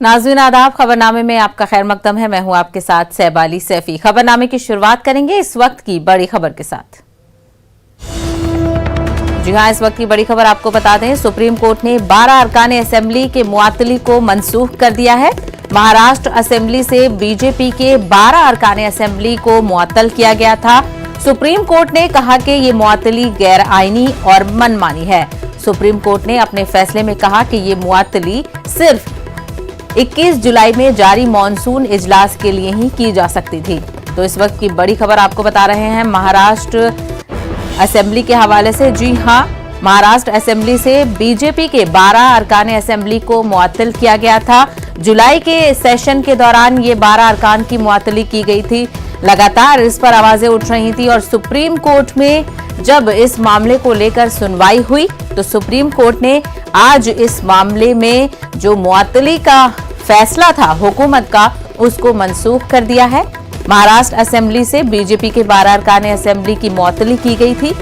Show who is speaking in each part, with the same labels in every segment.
Speaker 1: नाज़रीन आदाब, खबरनामे में आपका खैर मकदम है। मैं हूं आपके साथ सहबाली सैफी। खबरनामे की शुरुआत करेंगे इस वक्त की बड़ी खबर के साथ। जी हां, इस वक्त की बड़ी खबर आपको बता दें, सुप्रीम कोर्ट ने 12 अरकान असेंबली के मुअत्तली को मनसूख कर दिया है। महाराष्ट्र असेंबली से बीजेपी के 12 अरकान असेंबली को मुअत्तल किया गया था। सुप्रीम कोर्ट ने कहा कि ये मुअत्तली गैर आईनी और मनमानी है। सुप्रीम कोर्ट ने अपने फैसले में कहा कि ये मुअत्तली सिर्फ 21 जुलाई में जारी मॉनसून इजलास के लिए ही की जा सकती थी। तो इस वक्त की बड़ी खबर आपको बता रहे हैं महाराष्ट्र असेंबली के हवाले से। जी हां, महाराष्ट्र असेंबली से बीजेपी के 12 अरकान असेंबली को मुअत्तल किया गया था। जुलाई के सेशन के दौरान ये 12 अरकान की मुअत्तली की गई थी। लगातार इस पर आवाजें उठ रही थी और सुप्रीम कोर्ट में जब इस मामले को लेकर सुनवाई हुई तो सुप्रीम कोर्ट ने आज इस मामले में जो मुअत्तली का फैसला था हुकूमत का, उसको मनसूख कर दिया है। महाराष्ट्र असेंबली से बीजेपी के 12 अरकान असेंबली की मुअत्तली की गई थी।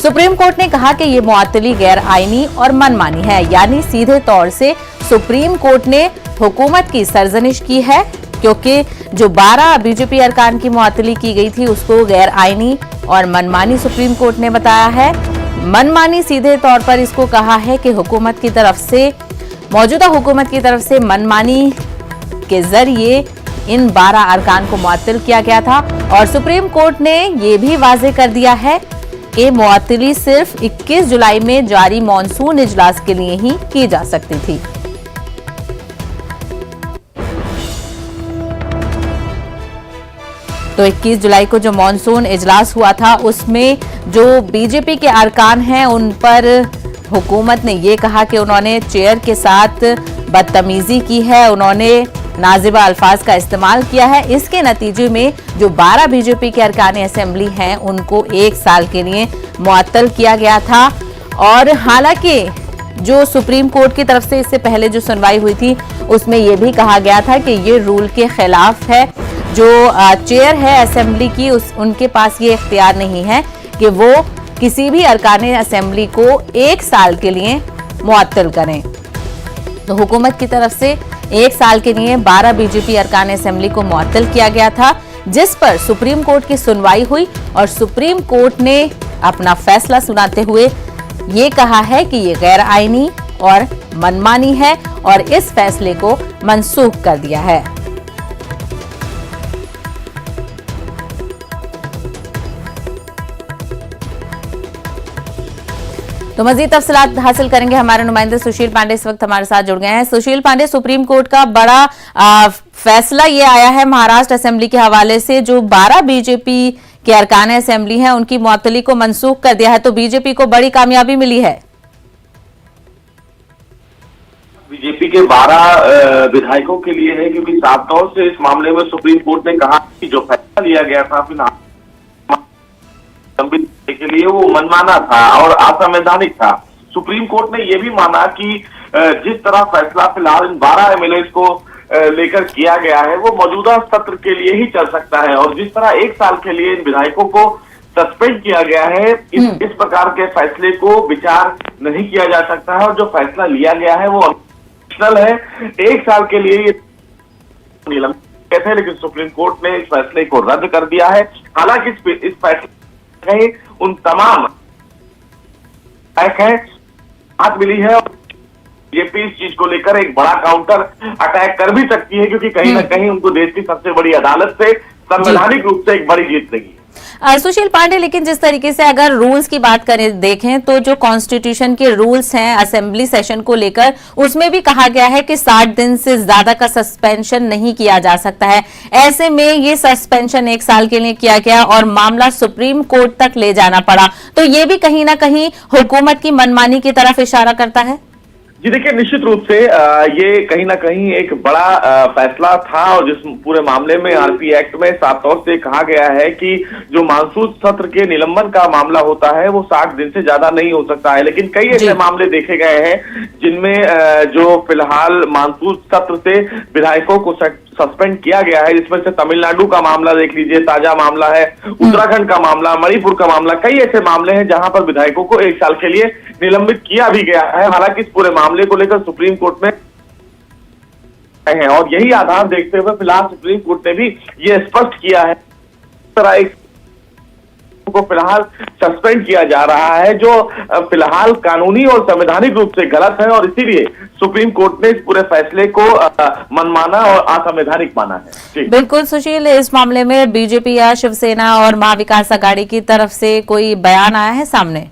Speaker 1: सुप्रीम कोर्ट ने कहा कि ये मुअत्तली गैर आईनी और मनमानी है, यानी सीधे तौर से सुप्रीम कोर्ट ने हुकूमत की सरजनिश की है, क्योंकि जो 12 बीजेपी अरकान की मुअत्तली की गई थी उसको गैर आईनी और मनमानी सुप्रीम कोर्ट ने बताया है। मनमानी सीधे तौर पर इसको कहा है कि हुकूमत की तरफ से, मौजूदा हुकूमत की तरफ से मनमानी के जरिए इन 12 अरकान को मुअत्तल किया गया था। और सुप्रीम कोर्ट ने यह भी वाजे कर दिया है कि मुअत्तली सिर्फ 21 जुलाई में जारी मॉनसून इजलास के लिए ही की जा सकती थी। तो 21 जुलाई को जो मॉनसून इजलास हुआ था उसमें जो बीजेपी के अरकान हैं उन पर हुकूमत ने ये कहा कि उन्होंने चेयर के साथ बदतमीजी की है, उन्होंने नाजिबा अल्फाज का इस्तेमाल किया है। इसके नतीजे में जो 12 बीजेपी के अरकान असेंबली हैं उनको 1 साल के लिए मुअत्तल किया गया था। और हालांकि जो सुप्रीम कोर्ट की तरफ से इससे पहले जो सुनवाई हुई थी उसमें यह भी कहा गया था कि ये रूल के खिलाफ है। जो चेयर है असेंबली की उनके पास ये इख्तियार नहीं है कि वो किसी भी अरकान असेंबली को 1 साल के लिए मुअत्तल करें। तो हुकूमत की तरफ से 1 साल के लिए 12 बीजेपी अरकान असेंबली को मुअत्तल किया गया था, जिस पर सुप्रीम कोर्ट की सुनवाई हुई और सुप्रीम कोर्ट ने अपना फैसला सुनाते हुए ये कहा है कि ये गैर आईनी और मनमानी है और इस फैसले को मनसूख कर दिया है। तो मजीद तफसीलात हासिल करेंगे, हमारे नुमाइंदे सुशील पांडे इस वक्त हमारे साथ जुड़ गए हैं। सुशील पांडे, सुप्रीम कोर्ट का बड़ा फैसला ये आया है महाराष्ट्र असेंबली के हवाले से, जो 12 बीजेपी के अरकान असेंबली हैं उनकी मुअत्तली को मनसूख कर दिया है। तो बीजेपी को बड़ी कामयाबी मिली है।
Speaker 2: बीजेपी के 12 विधायकों के लिए है, क्योंकि साफ तौर से इस मामले में सुप्रीम कोर्ट ने कहा कि जो फैसला लिया गया था के लिए वो मनमाना था और असंवैधानिक था। सुप्रीम कोर्ट ने यह भी माना कि जिस तरह फैसला फिलहाल इन 12 एमएलए को लेकर किया गया है वो मौजूदा सत्र के लिए ही चल सकता है, और जिस तरह 1 साल के लिए इन विधायकों को सस्पेंड किया गया है, इस प्रकार के फैसले को विचार नहीं किया जा सकता है। और जो फैसला लिया गया है वो अनकंस्टिट्यूशनल है। 1 साल के लिए निलंबित थे, लेकिन सुप्रीम कोर्ट ने इस फैसले को रद्द कर दिया है। हालांकि इस फैसले उन तमाम है बात मिली है, बीजेपी इस चीज को लेकर एक बड़ा काउंटर अटैक कर भी सकती है, क्योंकि कहीं ना कहीं उनको देश की सबसे बड़ी अदालत से संवैधानिक रूप से एक बड़ी जीत लगी।
Speaker 1: सुशील पांडे, लेकिन जिस तरीके से अगर रूल्स की बात करें, देखें तो जो कॉन्स्टिट्यूशन के रूल्स हैं असेंबली सेशन को लेकर, उसमें भी कहा गया है कि 60 दिन से ज्यादा का सस्पेंशन नहीं किया जा सकता है। ऐसे में ये सस्पेंशन 1 साल के लिए किया गया और मामला सुप्रीम कोर्ट तक ले जाना पड़ा। तो ये भी कहीं ना कहीं हुकूमत की मनमानी की तरफ इशारा करता है।
Speaker 2: जी देखिए, निश्चित रूप से ये कहीं ना कहीं एक बड़ा फैसला था, और जिस पूरे मामले में आरपी एक्ट में साफ तौर से कहा गया है कि जो मानसून सत्र के निलंबन का मामला होता है वो 60 दिन से ज्यादा नहीं हो सकता है। लेकिन कई ऐसे मामले देखे गए हैं जिनमें जो फिलहाल मानसून सत्र से विधायकों को सस्पेंड किया गया है, जिसमें से तमिलनाडु का मामला देख लीजिए, ताजा मामला है, उत्तराखंड का मामला, मणिपुर का मामला, कई ऐसे मामले हैं जहां पर विधायकों को 1 साल के लिए निलंबित किया भी गया है। हालांकि इस पूरे मामले को लेकर सुप्रीम कोर्ट में हैं और यही आधार देखते हुए फिलहाल सुप्रीम कोर्ट ने भी ये स्पष्ट किया है तरह एक को फिलहाल सस्पेंड किया जा रहा है जो फिलहाल कानूनी और संवैधानिक रूप से गलत है और इसीलिए सुप्रीम कोर्ट ने इस पूरे फैसले को मनमाना और असंवैधानिक माना है।
Speaker 1: बिल्कुल सुशील, इस मामले में बीजेपी या शिवसेना और महाविकास आघाड़ी की तरफ से कोई बयान आया है सामने?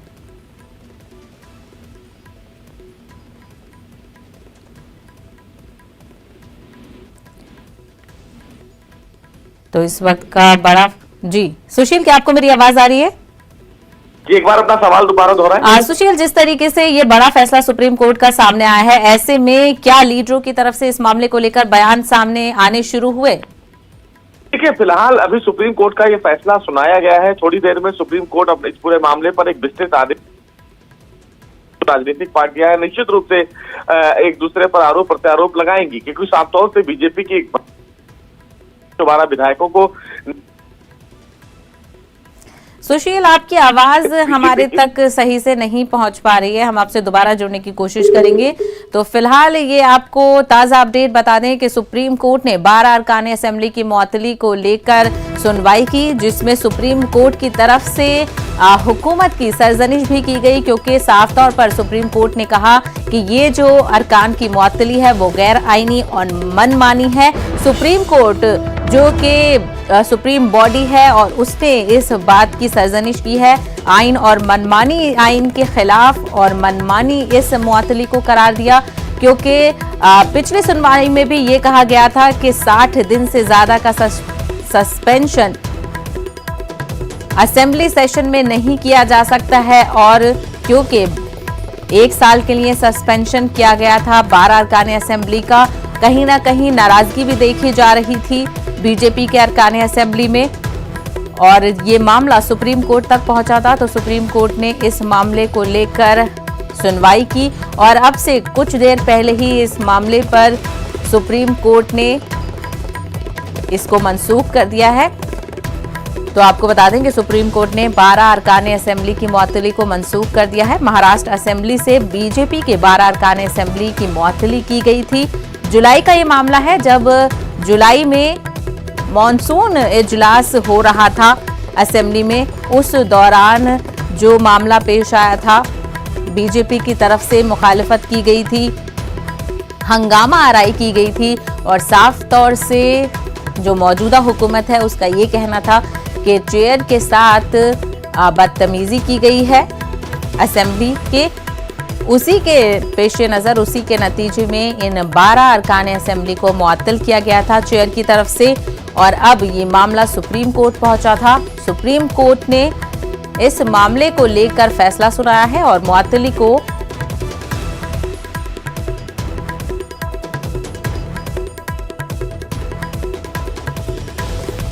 Speaker 1: तो इस वक्त का बड़ा जी सुशील, क्या आपको मेरी आवाज आ रही है?
Speaker 2: जी, एक बार अपना सवाल दोबारा दोहराएं।
Speaker 1: सुशील, जिस तरीके से ये बड़ा फैसला सुप्रीम कोर्ट का सामने आया है, ऐसे में क्या लीडरों की तरफ से इस मामले को लेकर बयान सामने आने शुरू हुए?
Speaker 2: देखिए, फिलहाल अभी सुप्रीम कोर्ट का ये फैसला सुनाया गया है। थोड़ी देर में सुप्रीम कोर्ट अपने इस पूरे मामले पर एक विस्तृत आदेश, राजनीतिक पार्टियां निश्चित रूप से एक दूसरे पर आरोप प्रत्यारोप लगाएंगी क्योंकि साफ तौर से बीजेपी की 12 विधायकों को।
Speaker 1: सुशील, आपकी आवाज हमारे तक सही से नहीं पहुंच पा रही है, हम आपसे दोबारा जुड़ने की कोशिश करेंगे। तो फिलहाल ये आपको ताजा अपडेट बता दें कि सुप्रीम कोर्ट ने 12 अरकान असेंबली की मुअत्तली को लेकर सुनवाई की, जिसमें सुप्रीम कोर्ट की तरफ से हुकूमत की सरजनिश भी की गई क्योंकि साफ तौर पर सुप्रीम कोर्ट ने कहा कि ये जो अरकान की मुअत्तली है वो गैर आईनी और मनमानी है। सुप्रीम कोर्ट जो कि सुप्रीम बॉडी है और उसने इस बात की सरजनिश की है, आइन और मनमानी आइन के खिलाफ और मनमानी इस मुअत्तली को करार दिया क्योंकि पिछली सुनवाई में भी ये कहा गया था कि 60 दिन से ज्यादा का सस्पेंशन असेंबली सेशन में नहीं किया जा सकता है और क्योंकि 1 साल के लिए सस्पेंशन किया गया था 12 अरकान असेंबली का, कहीं ना कहीं नाराजगी भी देखी जा रही थी बीजेपी के अरकान असेंबली में और ये मामला सुप्रीम कोर्ट तक पहुंचा था। तो सुप्रीम कोर्ट ने इस मामले को लेकर सुनवाई की और अब से कुछ देर पहले ही इस मामले पर सुप्रीम कोर्ट ने इसको मनसूख कर दिया है। तो आपको बता दें कि सुप्रीम कोर्ट ने 12 अरकान असेंबली की मुअत्तली को मनसूख कर दिया है। महाराष्ट्र असेंबली से बीजेपी के 12 अरकान असेंबली की मुअत्तली की गई थी। जुलाई का ये मामला है जब जुलाई में मॉनसून इजलास हो रहा था असेंबली में, उस दौरान जो मामला पेश आया था बीजेपी की तरफ से मुखालिफत की गई थी, हंगामा आराई की गई थी और साफ तौर से जो मौजूदा हुकूमत है उसका ये कहना था कि चेयर के साथ बदतमीजी की गई है असेंबली के। उसी के पेश नज़र, उसी के नतीजे में इन 12 अरकान असेंबली को मुअत्तल किया गया था चेयर की तरफ से और अब ये मामला सुप्रीम कोर्ट पहुंचा था। सुप्रीम कोर्ट ने इस मामले को लेकर फैसला सुनाया है और मुअत्तली को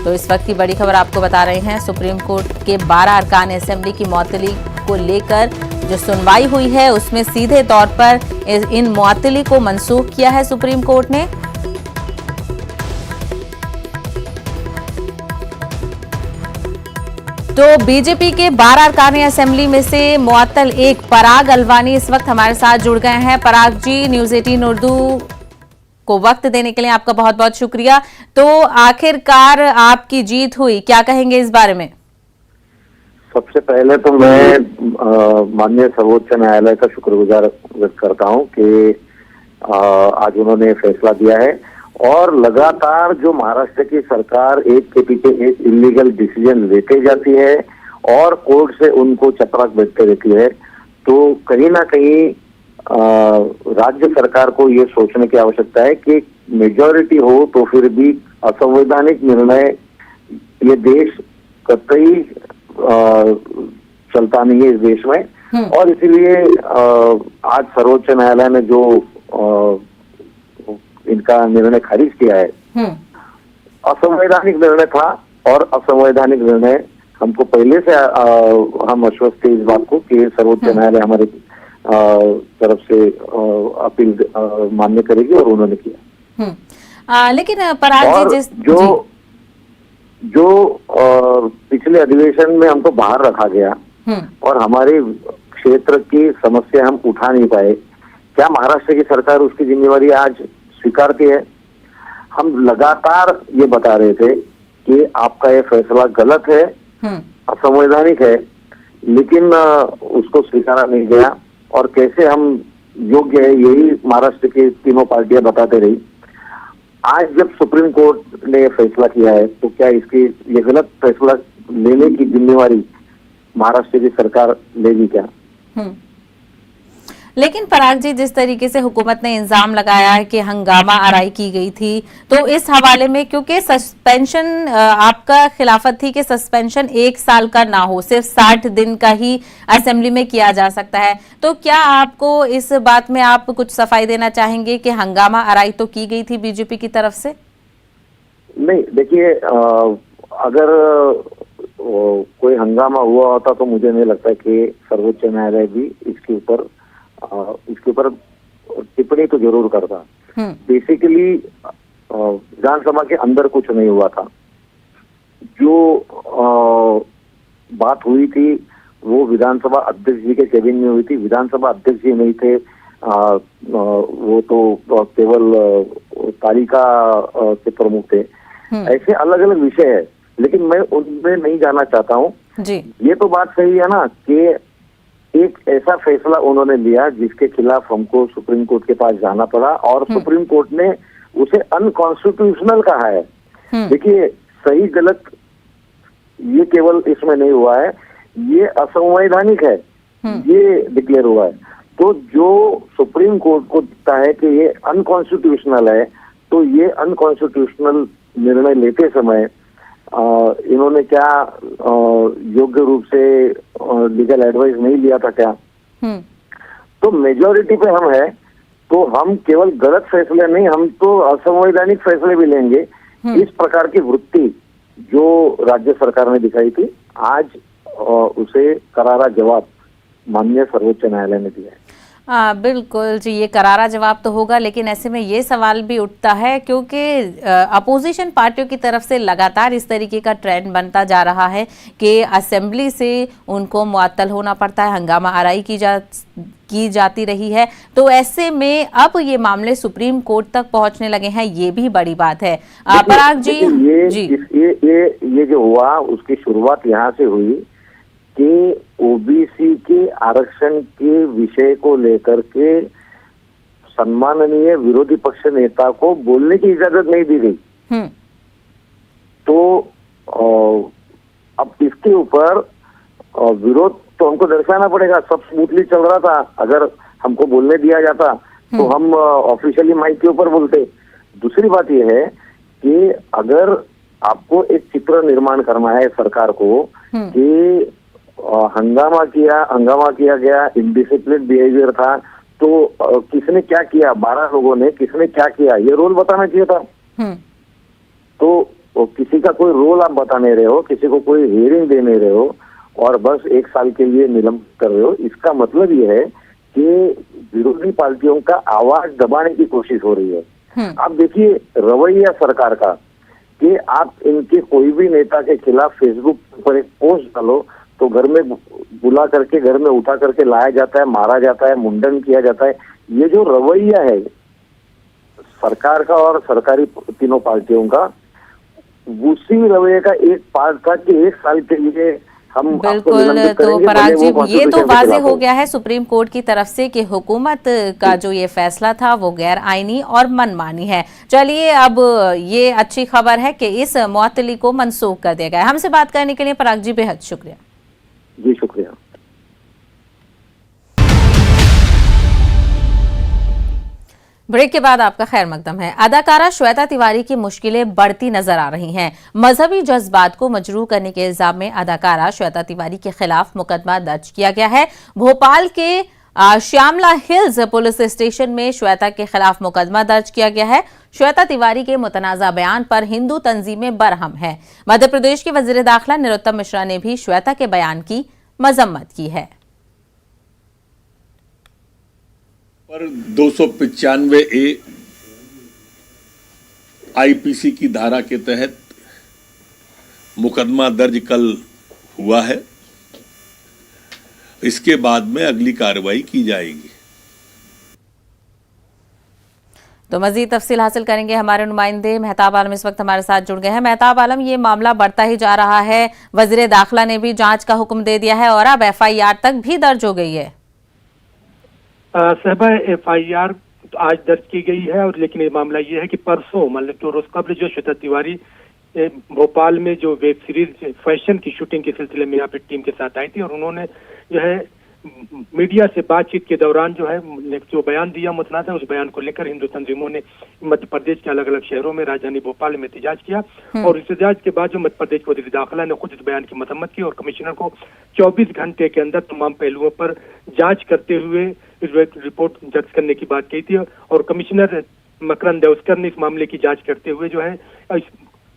Speaker 1: तो इस वक्त की बड़ी खबर आपको बता रहे हैं, सुप्रीम कोर्ट के 12 अरकान असेंबली की मुअत्तली को लेकर जो सुनवाई हुई है उसमें सीधे तौर पर इन मुअत्तली को मनसूख किया है सुप्रीम कोर्ट ने। तो बीजेपी के 12 अरकान असेंबली में से मुअत्तल एक पराग अलवानी इस वक्त हमारे साथ जुड़ गए हैं। पराग जी, न्यूज़ 18 उर्दू को वक्त देने के लिए आपका बहुत बहुत शुक्रिया। तो आखिरकार आपकी जीत हुई, क्या कहेंगे इस बारे में?
Speaker 3: सबसे पहले तो मैं माननीय सर्वोच्च न्यायालय का शुक्रगुजार व्यक्त करता हूं कि आज उन्होंने फैसला दिया है और लगातार जो महाराष्ट्र की सरकार एक के पीछे एक इलीगल डिसीजन लेते जाती है और कोर्ट से उनको चपराक बैठते रहती है, तो कहीं ना कहीं राज्य सरकार को ये सोचने की आवश्यकता है कि मेजॉरिटी हो तो फिर भी असंवैधानिक निर्णय ये देश कतई चलता नहीं है इस देश में और इसीलिए आज सर्वोच्च न्यायालय ने जो इनका निर्णय खारिज किया है असंवैधानिक निर्णय था और असंवैधानिक निर्णय हमको पहले से हम आश्वस्त थे इस बात को कि सर्वोच्च न्यायालय हमारे तरफ से अपील मान्य करेगी और उन्होंने किया।
Speaker 1: लेकिन पराग जी
Speaker 3: जो पिछले अधिवेशन में हमको बाहर रखा गया और हमारे क्षेत्र की समस्या हम उठा नहीं पाए, क्या महाराष्ट्र की सरकार उसकी जिम्मेवारी आज स्वीकारती है? हम लगातार ये बता रहे थे कि आपका ये फैसला गलत है, असंवैधानिक है, लेकिन उसको स्वीकारा नहीं गया और कैसे हम योग्य है यही महाराष्ट्र की तीनों पार्टियां बताते रही। आज जब सुप्रीम कोर्ट ने फैसला किया है तो क्या इसकी ये गलत फैसला लेने की जिम्मेवारी महाराष्ट्र की सरकार लेगी क्या?
Speaker 1: लेकिन पराग जी, जिस तरीके से हुकूमत ने इल्जाम लगाया है कि हंगामा आराई की गई थी, तो इस हवाले में क्योंकि सस्पेंशन आपका खिलाफत थी कि सस्पेंशन 1 साल का ना हो, सिर्फ 60 दिन का ही असेंबली में किया जा सकता है, तो क्या आपको इस बात में आप कुछ सफाई देना चाहेंगे कि हंगामा आराई तो की गई थी बीजेपी की तरफ से?
Speaker 3: नहीं, देखिए, अगर कोई हंगामा हुआ होता तो मुझे नहीं लगता कि सर्वोच्च न्यायालय भी इसके ऊपर टिप्पणी तो जरूर करता। बेसिकली विधानसभा के अंदर कुछ नहीं हुआ था। जो बात हुई थी वो विधानसभा अध्यक्ष जी के केबिन में हुई थी। विधानसभा अध्यक्ष जी नहीं थे, वो तो केवल तालिका के प्रमुख थे। ऐसे अलग अलग विषय है, लेकिन मैं उनमें नहीं जाना चाहता हूँ जी। ये तो बात सही है ना कि एक ऐसा फैसला उन्होंने लिया जिसके खिलाफ हमको सुप्रीम कोर्ट के पास जाना पड़ा और सुप्रीम कोर्ट ने उसे अनकॉन्स्टिट्यूशनल कहा है। देखिए, सही गलत ये केवल इसमें नहीं हुआ है, ये असंवैधानिक है, ये डिक्लेयर हुआ है। तो जो सुप्रीम कोर्ट को दिखता है कि ये अनकॉन्स्टिट्यूशनल है, तो ये अनकॉन्स्टिट्यूशनल निर्णय लेते समय इन्होंने क्या योग्य रूप से लीगल एडवाइस नहीं लिया था क्या? तो मेजॉरिटी पे हम है तो हम केवल गलत फैसले नहीं, हम तो असंवैधानिक फैसले भी लेंगे। इस प्रकार की वृत्ति जो राज्य सरकार ने दिखाई थी, आज उसे करारा जवाब माननीय सर्वोच्च न्यायालय ने दिया है।
Speaker 1: बिल्कुल जी, ये करारा जवाब तो होगा, लेकिन ऐसे में ये सवाल भी उठता है क्योंकि अपोजिशन पार्टियों की तरफ से लगातार इस तरीके का ट्रेंड बनता जा रहा है कि असेंबली से उनको मुअत्तल होना पड़ता है, हंगामा आराई की जाती रही है। तो ऐसे में अब ये मामले सुप्रीम कोर्ट तक पहुंचने लगे हैं, ये भी बड़ी बात है। पराग जी,
Speaker 3: ये जो हुआ उसकी शुरुआत यहाँ से हुई कि ओबीसी के आरक्षण के विषय को लेकर के सम्माननीय विरोधी पक्ष नेता को बोलने की इजाजत नहीं दी गई। तो अब इसके ऊपर विरोध तो हमको दर्शाना पड़ेगा। सब स्मूथली चल रहा था, अगर हमको बोलने दिया जाता तो हम ऑफिशियली माइक के ऊपर बोलते। दूसरी बात यह है कि अगर आपको एक चित्र निर्माण करना है सरकार को कि हंगामा किया गया, इनडिसिप्लिन बिहेवियर था, तो किसने क्या किया, 12 लोगों ने किसने क्या किया, ये रोल बताना चाहिए था। तो किसी का कोई रोल आप बता नहीं रहे हो, किसी को कोई हियरिंग दे नहीं रहे हो और बस 1 साल के लिए निलंबित कर रहे हो। इसका मतलब ये है कि विरोधी पार्टियों का आवाज दबाने की कोशिश हो रही है। आप देखिए रवैया सरकार का कि आप इनके कोई भी नेता के खिलाफ फेसबुक पर एक पोस्ट डालो तो घर में बुला करके, घर में उठा करके लाया जाता है, मारा जाता है, मुंडन किया जाता है। ये जो रवैया है सरकार का और सरकारी तीनों पार्टियों का, उसी रवैये का एक पार्ट था कि 1 साल के लिए हम
Speaker 1: बिल्कुल। तो पराग जी, ये तो वाज़ेह हो गया है सुप्रीम कोर्ट की तरफ से कि हुकूमत का जो ये फैसला था वो गैर आईनी और मनमानी है। चलिए, अब ये अच्छी खबर है कि इस मुअत्तली को मनसूख कर दिया गया। हमसे बात करने के लिए पराग जी बेहद शुक्रिया।
Speaker 3: जी शुक्रिया।
Speaker 1: ब्रेक के बाद आपका खैर मकदम है। अदाकारा श्वेता तिवारी की मुश्किलें बढ़ती नजर आ रही हैं। मजहबी जज्बात को मजरूह करने के इल्जाम में अदाकारा श्वेता तिवारी के खिलाफ मुकदमा दर्ज किया गया है। भोपाल के श्यामला हिल्स पुलिस स्टेशन में श्वेता के खिलाफ मुकदमा दर्ज किया गया है। श्वेता तिवारी के मुतनाज़ा बयान पर हिंदू तंजीमें बरहम है। मध्य प्रदेश के वजीर दाखिला नरोत्तम मिश्रा ने भी श्वेता के बयान की मजम्मत की है।
Speaker 4: पर 295A आईपीसी की धारा के तहत मुकदमा दर्ज कल हुआ है। इसके बाद में अगली कार्रवाई की जाएगी।
Speaker 1: तो मजीद तफसील हासिल करेंगे हमारे नुमाइंदे मेहताब आलम इस वक्त हमारे साथ जुड़ गए हैं। मेहताब आलम, ये मामला बढ़ता ही जा रहा है, वजीर दाखिला ने भी जांच का हुक्म दे दिया है और अब FIR तक भी दर्ज हो गई है।
Speaker 5: सहबा FIR आज दर्ज की गई है, और लेकिन ये मामला ये है कि परसों मतलब तो रोज कबल जो श्वेता तिवारी भोपाल में जो वेब सीरीज फैशन की शूटिंग के सिलसिले में यहाँ पे टीम के साथ आई थी, और उन्होंने जो है मीडिया से बातचीत के दौरान जो है जो बयान दिया मुतनाज़ है, उस बयान को लेकर हिंदू तंजीमों ने मध्य प्रदेश के अलग अलग शहरों में राजधानी भोपाल में एहतजाज किया, और एहतजाज के बाद जो मध्य प्रदेश के वज़ीर दाखिला ने खुद इस बयान की मजम्मत की और कमिश्नर को 24 घंटे के अंदर तमाम पहलुओं पर जांच करते हुए रिपोर्ट दर्ज करने की बात कही थी। और कमिश्नर मकरंद देवस्कर ने इस मामले की जांच करते हुए जो है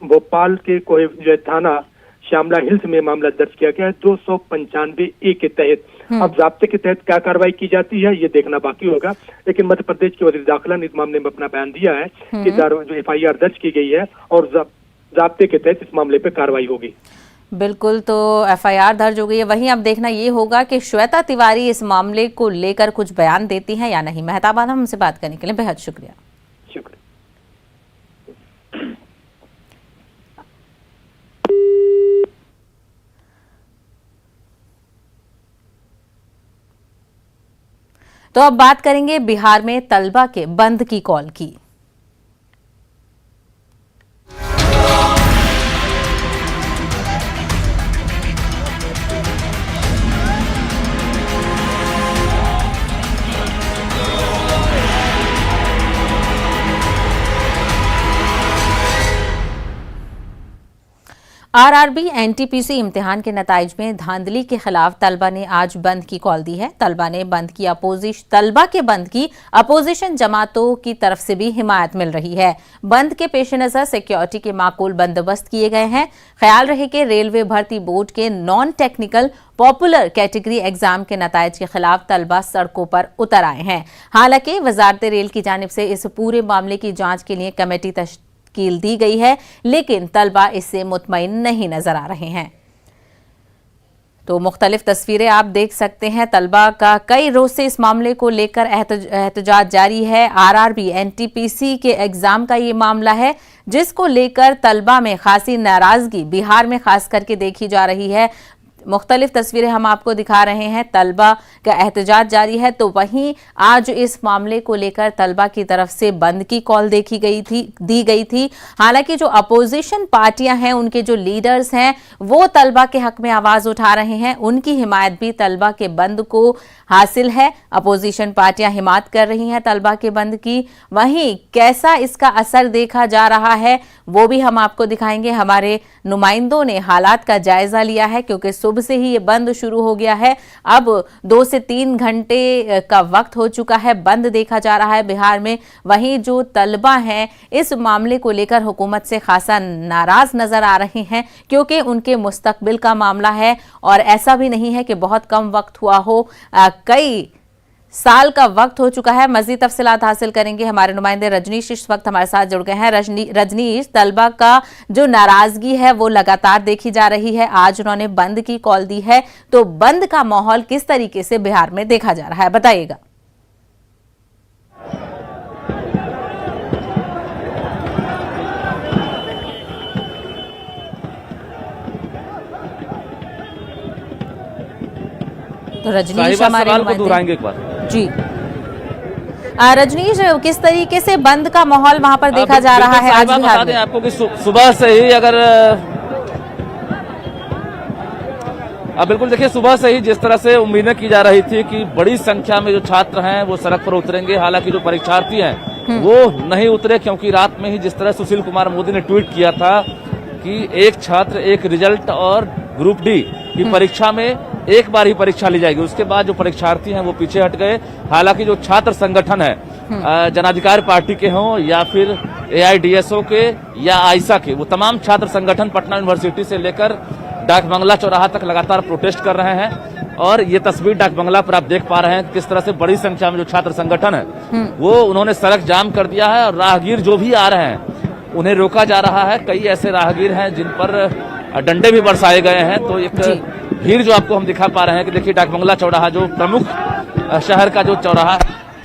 Speaker 5: भोपाल के कोहे थाना श्यामला हिल्स में मामला दर्ज किया गया है 295A के तहत। अब ज़ाब्ते के तहत क्या कार्रवाई की जाती है ये देखना बाकी होगा, लेकिन मध्य प्रदेश के वज़ीर दाखिला ने इस मामले में अपना बयान दिया है कि जो FIR दर्ज की गई है और ज़ाब्ते के तहत इस मामले पर कार्रवाई होगी।
Speaker 1: बिल्कुल, तो FIR दर्ज हो गई है। वहीं अब देखना ये होगा कि श्वेता तिवारी इस मामले को लेकर कुछ बयान देती हैं या नहीं। मेहताब आलम, हमसे बात करने के लिए बेहद शुक्रिया। तो अब बात करेंगे बिहार में तलबा के बंद की कॉल की। RRB NTPC इम्तिहान के नताइज में धांधली के खिलाफ तलबा ने आज बंद की कॉल दी है। तलबा के बंद की अपोजिशन जमातों की तरफ से भी हिमायत मिल रही है। बंद के पेश नजर सिक्योरिटी के माकूल बंदोबस्त किए गए हैं। ख्याल रहे कि रेलवे भर्ती बोर्ड के non technical popular category exam के नताइज के खिलाफ तलबा सड़कों पर उतर आए हैं। हालांकि वजारत रेल की जानिब से इस पूरे मामले की जांच के लिए कमेटी तश्कील दी गई है, लेकिन तलबा इससे मुतमईन नहीं नजर आ रहे हैं। तो मुख्तलिफ तस्वीरें आप देख सकते हैं। तलबा का कई रोज से इस मामले को लेकर एहतजाज जारी है। RRB NTPC के एग्जाम का ये मामला है जिसको लेकर तलबा में खासी नाराजगी बिहार में खास करके देखी जा रही है। मुख्तलिफ तस्वीरें हम आपको दिखा रहे हैं। तलबा का एहतजाज जारी है, तो वहीं आज इस मामले को लेकर तलबा की तरफ से बंद की कॉल दी गई थी। हालांकि जो अपोजिशन पार्टियां हैं, उनके जो लीडर्स हैं, वो तलबा के हक में आवाज उठा रहे हैं। उनकी हिमायत भी तलबा के बंद को हासिल है। अपोजिशन पार्टियां हिमायत कर रही हैं तलबा के बंद की। वहीं कैसा इसका असर देखा जा रहा है वो भी हम आपको दिखाएंगे। हमारे नुमाइंदों ने हालात का जायजा लिया है, क्योंकि सुबह से ही ये बंद शुरू हो गया है। अब 2 से 3 घंटे का वक्त हो चुका है, बंद देखा जा रहा है बिहार में। वहीं जो तलबा हैं इस मामले को लेकर हुकूमत से खासा नाराज नजर आ रहे हैं, क्योंकि उनके मुस्तकबिल का मामला है और ऐसा भी नहीं है कि बहुत कम वक्त हुआ हो, कई साल का वक्त हो चुका है। मजीद तफसीलात हासिल करेंगे। हमारे नुमाइंदे रजनीश इस वक्त हमारे साथ जुड़ गए हैं। रजनीश, तलबा का जो नाराजगी है वो लगातार देखी जा रही है। आज उन्होंने बंद की कॉल दी है, तो बंद का माहौल किस तरीके से बिहार में देखा जा रहा है, बताइएगा। तो रजनीश हमारे
Speaker 6: दोहराएंगे एक बार
Speaker 1: जी। रजनीश, किस तरीके से बंद का माहौल वहां पर देखा जा रहा है आज बिहार में?
Speaker 6: आपको कि सुबह से ही अगर बिल्कुल देखिए, सुबह से ही जिस तरह से उम्मीदें की जा रही थी कि बड़ी संख्या में जो छात्र हैं वो सड़क पर उतरेंगे, हालांकि जो परीक्षार्थी हैं वो नहीं उतरे, क्योंकि रात में ही जिस तरह सुशील कुमार मोदी ने ट्वीट किया था कि एक छात्र एक रिजल्ट और ग्रुप डी की परीक्षा में एक बार ही परीक्षा ली जाएगी। उसके बाद जो परीक्षार्थी हैं वो पीछे हट गए। हालांकि जो छात्र संगठन है, जनाधिकार पार्टी के हों या फिर AIDSO के या आयसा के, वो तमाम छात्र संगठन पटना यूनिवर्सिटी से लेकर डाक बंगला चौराहा तक लगातार प्रोटेस्ट कर रहे हैं। और ये तस्वीर डाक बंगला पर आप देख पा रहे हैं किस तरह से बड़ी संख्या में जो छात्र संगठन है वो उन्होंने सड़क जाम कर दिया है, और राहगीर जो भी आ रहे हैं उन्हें रोका जा रहा है। कई ऐसे राहगीर हैं जिन पर डंडे भी बरसाए गए हैं। तो एक भीड़ जो आपको हम दिखा पा रहे हैं कि देखिए, डाक बंगला चौराहा जो प्रमुख शहर का जो चौराहा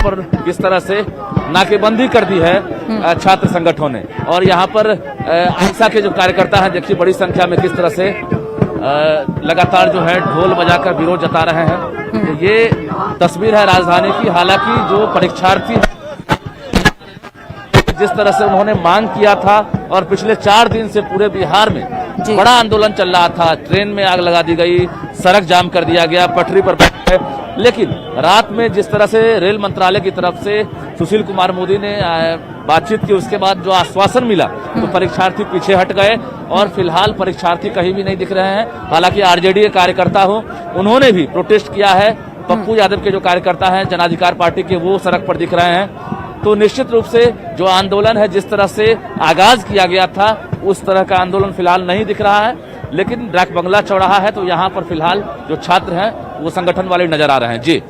Speaker 6: पर किस तरह से नाकेबंदी कर दी है छात्र संगठनों ने। और यहाँ पर आइसा के जो कार्यकर्ता हैं, देखिए बड़ी संख्या में किस तरह से लगातार जो है ढोल बजाकर विरोध जता रहे हैं। तो ये तस्वीर है राजधानी की। हालांकि जो परीक्षार्थी जिस तरह से उन्होंने मांग किया था और पिछले 4 दिन से पूरे बिहार में बड़ा आंदोलन चल रहा था, ट्रेन में आग लगा दी गई, सड़क जाम कर दिया गया, पटरी पर बैठे, लेकिन रात में जिस तरह से रेल मंत्रालय की तरफ से सुशील कुमार मोदी ने बातचीत की, उसके बाद जो आश्वासन मिला तो परीक्षार्थी पीछे हट गए और फिलहाल परीक्षार्थी कहीं भी नहीं दिख रहे हैं। हालांकि आरजेडी के कार्यकर्ता हो, उन्होंने भी प्रोटेस्ट किया है। पप्पू यादव के जो कार्यकर्ता हैं जन अधिकार पार्टी के, वो सड़क पर दिख रहे हैं। तो निश्चित रूप से जो आंदोलन है, जिस तरह से आगाज किया गया था, उस तरह का आंदोलन फिलहाल नहीं दिख रहा है। लेकिन डाक बंगला चौराहा है तो यहाँ पर फिलहाल जो छात्र हैं वो संगठन वाले नजर आ रहे हैं। जी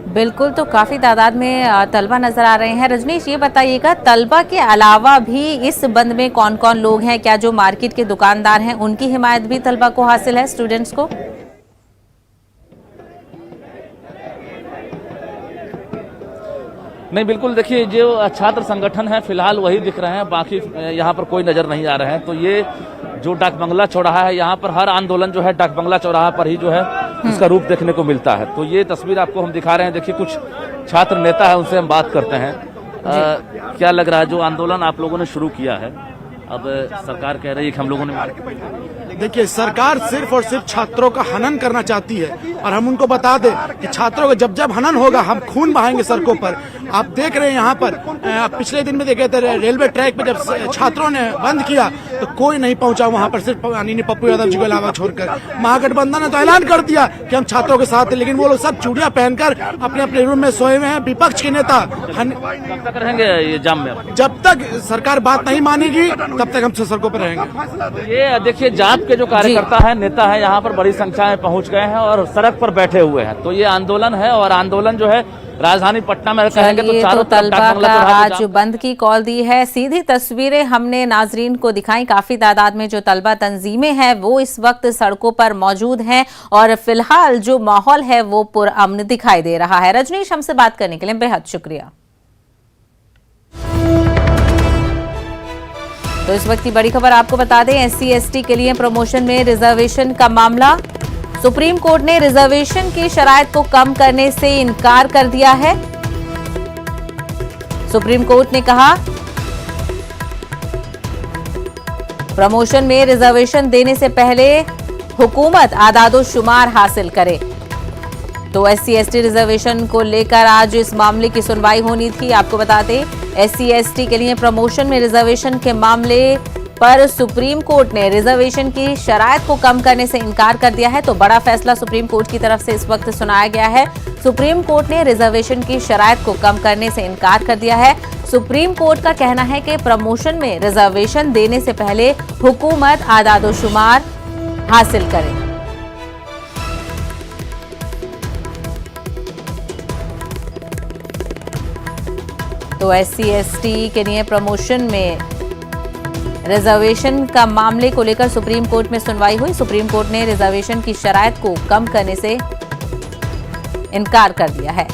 Speaker 1: बिल्कुल, तो काफी तादाद में तलबा नजर आ रहे हैं। रजनीश, ये बताइएगा, तलबा के अलावा भी इस बंद में कौन कौन लोग हैं? क्या जो मार्केट के दुकानदार हैं उनकी हिमायत भी तलबा को हासिल है, स्टूडेंट्स को?
Speaker 6: नहीं, बिल्कुल, देखिए जो छात्र संगठन है फिलहाल वही दिख रहे हैं, बाकी यहाँ पर कोई नजर नहीं आ रहे हैं। तो ये जो डाक बंगला चौराहा है, यहाँ पर हर आंदोलन जो है डाक बंगला चौराहा पर ही जो है उसका रूप देखने को मिलता है। तो ये तस्वीर आपको हम दिखा रहे हैं। देखिए कुछ छात्र नेता है, उनसे हम बात करते हैं। क्या लग रहा है जो आंदोलन आप लोगों ने शुरू किया है, अब सरकार कह रही है कि हम लोगों ने,
Speaker 7: देखिए सरकार सिर्फ और सिर्फ छात्रों का हनन करना चाहती है और हम उनको बता दें कि छात्रों का जब जब हनन होगा हम खून बहाएंगे सड़कों पर। आप देख रहे हैं यहाँ पर पिछले दिन में देखे थे रेलवे ट्रैक पे जब छात्रों ने बंद किया तो कोई नहीं पहुंचा वहां पर, सिर्फ पप्पू यादव जी को अलावा छोड़कर। महागठबंधन ने तो ऐलान कर दिया कि हम छात्रों के साथ हैं, लेकिन वो लोग सब चूड़ियां पहनकर अपने अपने रूम में सोए हुए हैं। विपक्ष के नेता
Speaker 6: कब तक रहेंगे ये जाम में?
Speaker 7: जब तक सरकार बात नहीं मानेगी तब तक हम सड़कों पर रहेंगे।
Speaker 6: ये देखिए जाप के जो कार्यकर्ता है, नेता है, यहाँ पर बड़ी संख्या में पहुंच गए हैं और सड़क पर बैठे हुए हैं। तो ये आंदोलन है और आंदोलन जो है राजधानी पटना में कहेंगे तो चारों
Speaker 1: तलबा का आज बंद की कॉल दी है। सीधी तस्वीरें हमने नाजरीन को दिखाई। काफी तादाद में जो तलबा तंजीमें हैं वो इस वक्त सड़कों पर मौजूद हैं और फिलहाल जो माहौल है वो पुरअमन दिखाई दे रहा है। रजनीश, हमसे बात करने के लिए बेहद शुक्रिया। तो इस वक्त की बड़ी खबर आपको बता दें, SC/ST के लिए प्रमोशन में रिजर्वेशन का मामला। सुप्रीम कोर्ट ने रिजर्वेशन की शराइत को कम करने से इनकार कर दिया है। सुप्रीम कोर्ट ने कहा प्रमोशन में रिजर्वेशन देने से पहले हुकूमत आदादो-शुमार हासिल करे। तो SC/ST रिजर्वेशन को लेकर आज इस मामले की सुनवाई होनी थी। आपको बता दें, SC/ST के लिए प्रमोशन में रिजर्वेशन के मामले पर सुप्रीम कोर्ट ने रिजर्वेशन की शराइत को कम करने से इनकार कर दिया है। तो बड़ा फैसला सुप्रीम कोर्ट की तरफ से इस वक्त सुनाया गया है। सुप्रीम कोर्ट ने रिजर्वेशन की शराइत को कम करने से इनकार कर दिया है। सुप्रीम कोर्ट का कहना है कि प्रमोशन में रिजर्वेशन देने से पहले हुकूमत आदादो-शुमार हासिल करे। तो SC/ST के लिए प्रमोशन में रिजर्वेशन का मामले को लेकर सुप्रीम कोर्ट में सुनवाई हुई। सुप्रीम कोर्ट ने रिजर्वेशन की शराइत को कम करने से इनकार कर दिया है।